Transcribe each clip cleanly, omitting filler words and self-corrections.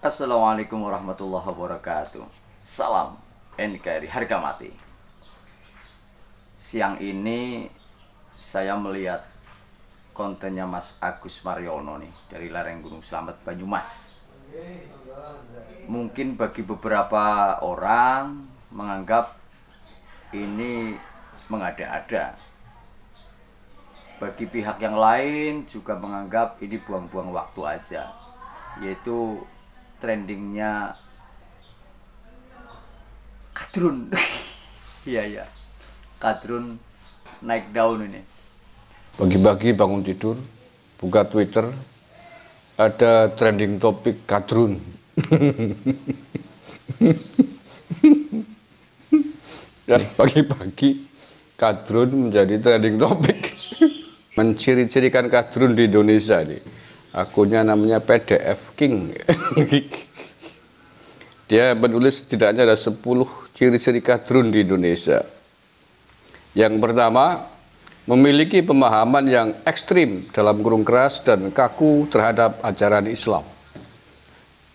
Assalamualaikum warahmatullahi wabarakatuh. Salam NKRI harga mati. Siang ini saya melihat kontennya Mas Agus Mariono nih dari lereng Gunung Slamet Banyumas. Mungkin bagi beberapa orang menganggap ini mengada-ada. Bagi pihak yang lain juga menganggap ini buang-buang waktu aja, yaitu trendingnya kadrun. Iya, kadrun naik daun ini. Pagi-pagi bangun tidur, buka Twitter, ada trending topik kadrun. Pagi-pagi kadrun menjadi trending topik. Menciri-cirikan kadrun di Indonesia nih. Akunnya namanya PDF King. Dia menulis setidaknya ada 10 ciri-ciri kadrun di Indonesia. Yang pertama, memiliki pemahaman yang ekstrim dalam kurung keras dan kaku terhadap ajaran Islam.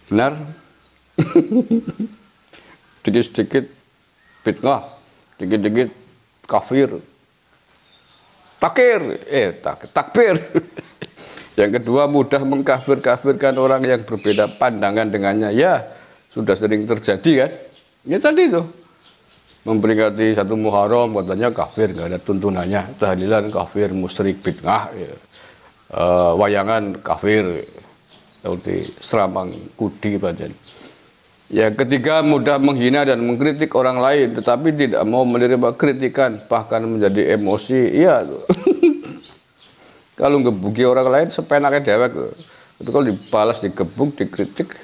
Benar? Sedikit-sedikit bid'ah, sedikit-sedikit kafir. Takbir. Yang kedua, mudah mengkafir-kafirkan orang yang berbeda pandangan dengannya. Ya, sudah sering terjadi kan? Ya tadi itu. Memperingati 1 Muharram katanya kafir, nggak ada tuntunannya. Tahlilan kafir, musyrik, bid'ah. Ya. Wayangan kafir. Seperti seramang kudi badan. Yang ketiga, mudah menghina dan mengkritik orang lain, tetapi tidak mau menerima kritikan, bahkan menjadi emosi. Iya. Kalau ngebuki orang lain, sepenaknya dewek. Tapi kalau dibalas, digebuk, dikritik,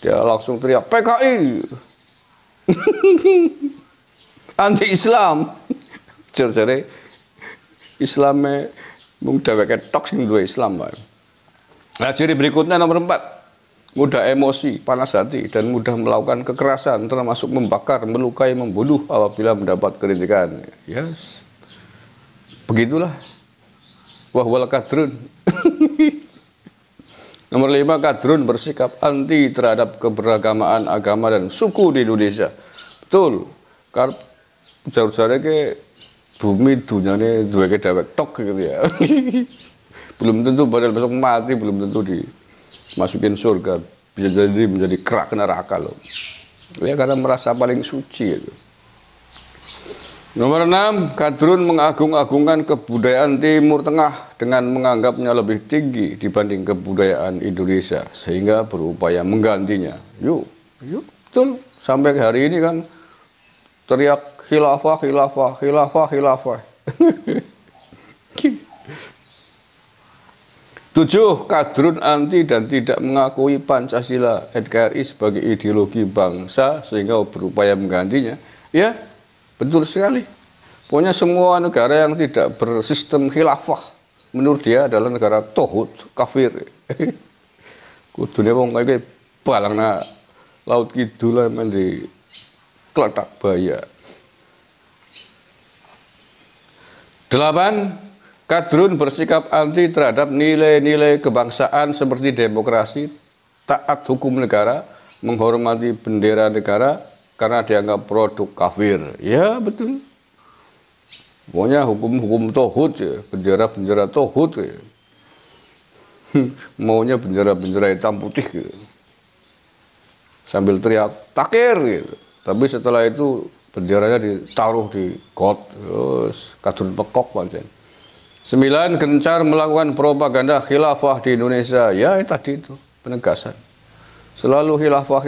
dia langsung teriak, PKI! Anti-Islam! Jadi Islamnya mung deweknya tok sing duwe Islam. Nah, ciri berikutnya nomor 4. Mudah emosi, panas hati, dan mudah melakukan kekerasan, termasuk membakar, melukai, membunuh apabila mendapat kritikan. Yes. Begitulah. Wahwal kadrun. Nomor 5, kadrun bersikap anti terhadap keberagamaan agama dan suku di Indonesia. Betul. Karena jauh-jauhnya ke bumi dunyanya dua ke dewek tok gitu ya. Belum tentu padahal besok mati, belum tentu dimasukin surga. Bisa jadi menjadi kerak neraka loh. Ya karena merasa paling suci itu. Nomor 6, kadrun mengagung-agungkan kebudayaan Timur Tengah dengan menganggapnya lebih tinggi dibanding kebudayaan Indonesia, sehingga berupaya menggantinya. Yuk, betul. Sampai hari ini kan teriak khilafah, khilafah, khilafah, khilafah. 7, kadrun anti dan tidak mengakui Pancasila NKRI sebagai ideologi bangsa, sehingga berupaya menggantinya. Ya, betul sekali. Pokoknya semua negara yang tidak bersistem khilafah menurut dia adalah negara tohut, kafir. Kudune wong kaya balangna laut kidul men di Kletak Baya. 8, kadrun bersikap anti terhadap nilai-nilai kebangsaan seperti demokrasi, taat hukum negara, menghormati bendera negara, karena dianggap produk kafir. Ya betul. Pokoknya hukum-hukum tohut ya, bendera-bendera tohut ya. Maunya bendera-bendera hitam putih gitu. Sambil teriak takir gitu. Tapi setelah itu benderanya ditaruh di got, terus kadrun pekok pancen. 9, gencar melakukan propaganda khilafah di Indonesia. Ya tadi itu penegasan. Selalu khilafah,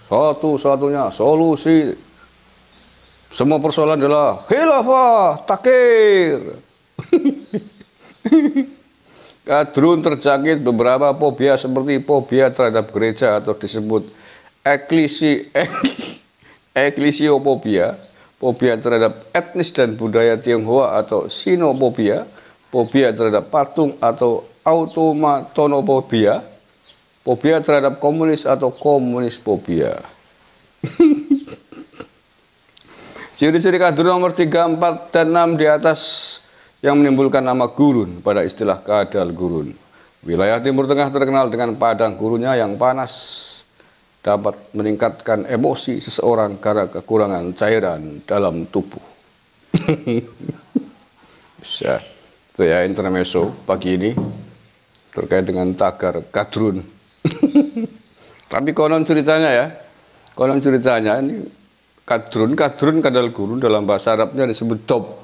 satu-satunya solusi semua persoalan adalah khilafah, takir. Kadrun terjangkit beberapa fobia seperti fobia terhadap gereja atau disebut eklesiofobia, fobia terhadap etnis dan budaya Tionghoa atau sinofobia, fobia terhadap patung atau automatonofobia, fobia terhadap komunis atau komunisfobia. Ciri-ciri kadrun nomor 3, 4, dan 6 di atas yang menimbulkan nama gurun pada istilah kadal gurun. Wilayah Timur Tengah terkenal dengan padang gurunnya yang panas, dapat meningkatkan emosi seseorang karena kekurangan cairan dalam tubuh. Bisa. Itu ya intermezzo pagi ini terkait dengan tagar kadrun. Tapi konon ceritanya ini kadrun kadal gurun dalam bahasa Arabnya disebut dob.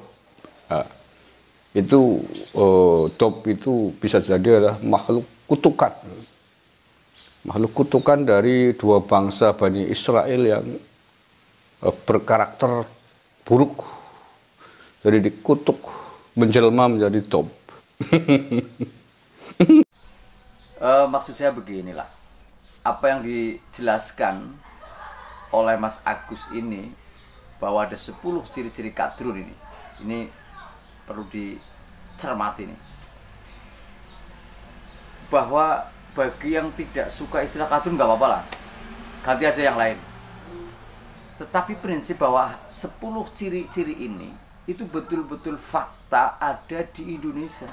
Nah, itu dob itu bisa jadi adalah makhluk kutukan dari dua bangsa Bani Israel yang berkarakter buruk, jadi dikutuk menjelma menjadi dob. Maksud saya beginilah, apa yang dijelaskan oleh Mas Agus ini, bahwa ada 10 ciri-ciri kadrun ini perlu dicermati nih, bahwa bagi yang tidak suka istilah kadrun nggak apa-apa lah, ganti aja yang lain. Tetapi prinsip bahwa 10 ciri-ciri ini itu betul-betul fakta ada di Indonesia,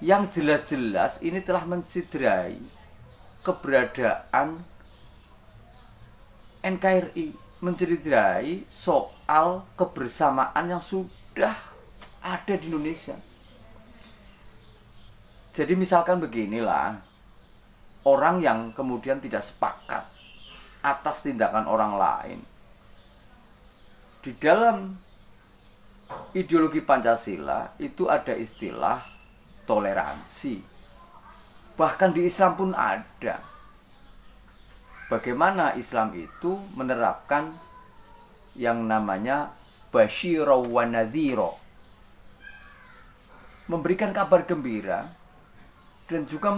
yang jelas-jelas ini telah menciderai keberadaan NKRI, menciderai soal kebersamaan yang sudah ada di Indonesia. Jadi misalkan beginilah, orang yang kemudian tidak sepakat atas tindakan orang lain, di dalam ideologi Pancasila itu ada istilah toleransi. Bahkan di Islam pun ada. Bagaimana Islam itu menerapkan yang namanya basyira wa nadhira, memberikan kabar gembira dan juga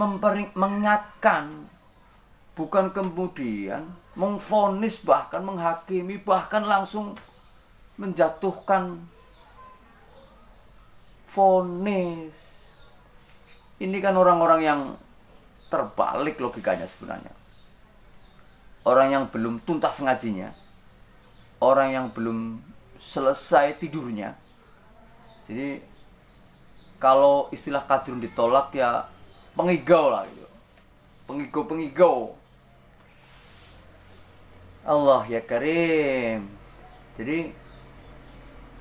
mengingatkan, bukan kemudian mengvonis, bahkan menghakimi, bahkan langsung menjatuhkan vonis. Ini kan orang-orang yang terbalik logikanya sebenarnya. Orang yang belum tuntas ngajinya, orang yang belum selesai tidurnya. Jadi kalau istilah kadrun ditolak ya pengigau lah gitu. Pengigau. Allah ya Karim. Jadi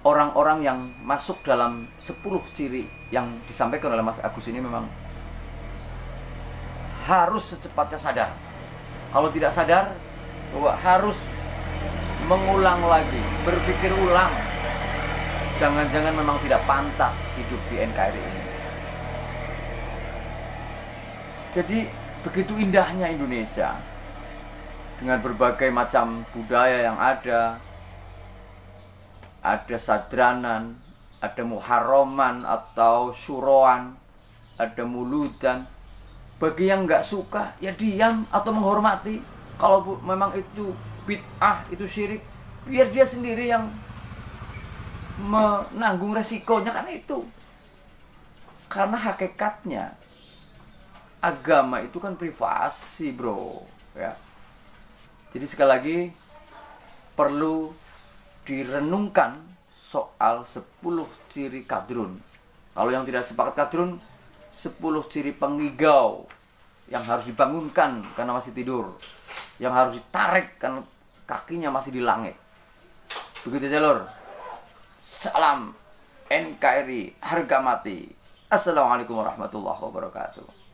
orang-orang yang masuk dalam 10 ciri yang disampaikan oleh Mas Agus ini memang harus secepatnya sadar. Kalau tidak sadar, bahwa harus mengulang lagi, berpikir ulang. Jangan-jangan memang tidak pantas hidup di NKRI ini. Jadi begitu indahnya Indonesia, dengan berbagai macam budaya yang ada sadranan, ada muharraman atau syuroan, ada muludan. Bagi yang nggak suka ya diam atau menghormati. Kalau memang itu bid'ah, itu syirik, biar dia sendiri yang menanggung resikonya, kan itu. Karena hakikatnya agama itu kan privasi, bro, ya. Jadi sekali lagi perlu direnungkan soal 10 ciri kadrun. Kalau yang tidak sepakat kadrun, 10 ciri pengigau yang harus dibangunkan karena masih tidur, yang harus ditarik karena kakinya masih di langit. Begitu aja, Lor. Salam NKRI harga mati. Assalamualaikum warahmatullahi wabarakatuh.